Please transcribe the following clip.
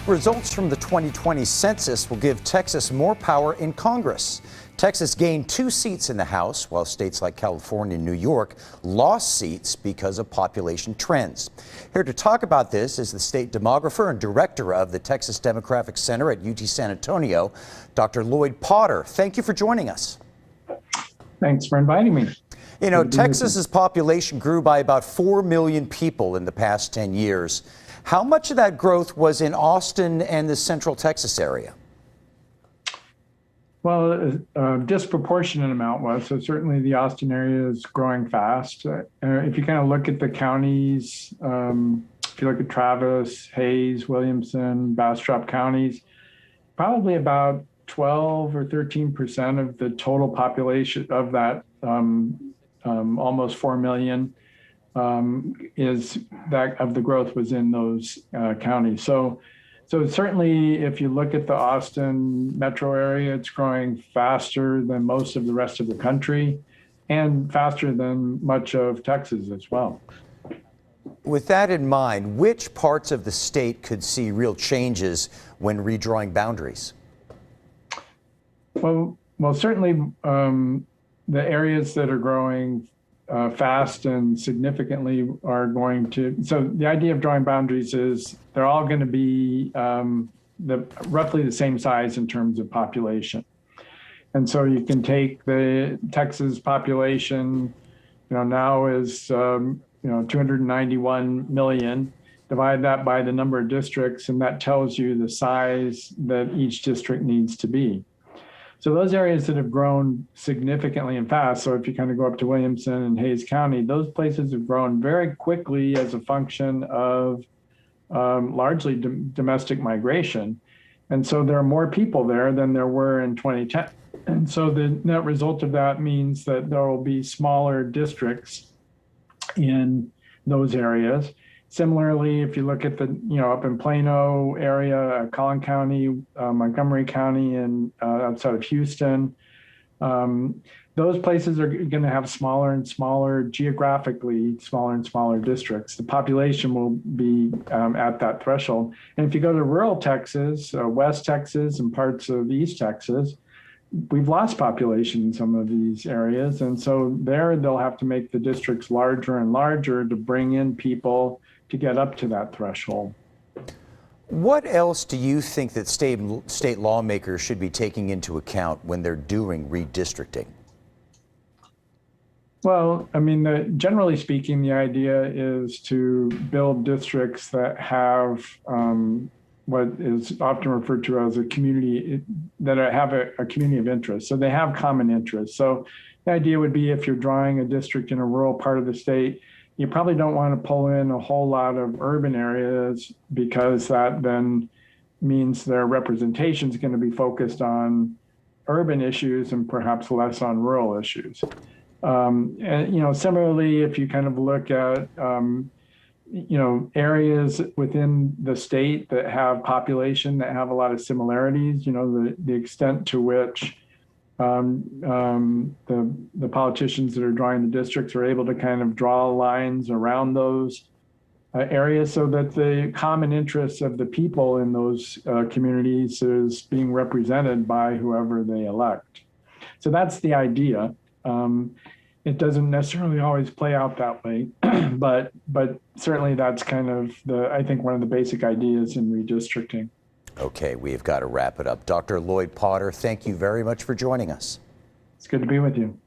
Results from the 2020 census will give Texas more power in Congress. Texas gained 2 seats in the House, while states like California and New York lost seats because of population trends. Here to talk about this is the state demographer and director of the Texas Demographic Center at UT San Antonio, Dr. Lloyd Potter. Thank you for joining us. Thanks for inviting me. You know, Texas's population grew by about 4 million people in the past 10 years. How much of that growth was in Austin and the Central Texas area? Well, a disproportionate amount was. So certainly the Austin area is growing fast. If you kind of look at the counties, if you look at Travis, Hays, Williamson, Bastrop counties, probably about 12 or 13% of the total population of that almost 4 million is that of the growth was in those counties. So certainly if you look at the Austin metro area, it's growing faster than most of the rest of the country and faster than much of Texas as well. With that in mind, which parts of the state could see real changes when redrawing boundaries? Well, certainly the areas that are growing fast and significantly are going to, so the idea of drawing boundaries is they're all going to be roughly the same size in terms of population. And so you can take the Texas population, now is 291 million, divide that by the number of districts, and that tells you the size that each district needs to be. So those areas that have grown significantly and fast, so if you kind of go up to Williamson and Hays County, those places have grown very quickly as a function of largely domestic migration. And so there are more people there than there were in 2010. And so the net result of that means that there will be smaller districts in those areas. Similarly, if you look at the, up in Plano area, Collin County, Montgomery County, and outside of Houston, those places are going to have smaller and smaller, geographically smaller and smaller districts. The population will be at that threshold. And if you go to rural Texas, West Texas, and parts of East Texas, we've lost population in some of these areas. And so there they'll have to make the districts larger and larger to bring in people to get up to that threshold. What else do you think that state lawmakers should be taking into account when they're doing redistricting? Well, I mean, generally speaking, the idea is to build districts that have what is often referred to as a community, that have a community of interest. So they have common interests. So the idea would be if you're drawing a district in a rural part of the state, you probably don't want to pull in a whole lot of urban areas, because that then means their representation is going to be focused on urban issues and perhaps less on rural issues. And similarly, if you kind of look at areas within the state that have population that have a lot of similarities, the extent to which the politicians that are drawing the districts are able to kind of draw lines around those areas so that the common interests of the people in those communities is being represented by whoever they elect. So that's the idea. It doesn't necessarily always play out that way, but certainly that's kind of I think one of the basic ideas in redistricting. Okay, we've got to wrap it up. Dr. Lloyd Potter, thank you very much for joining us. It's good to be with you.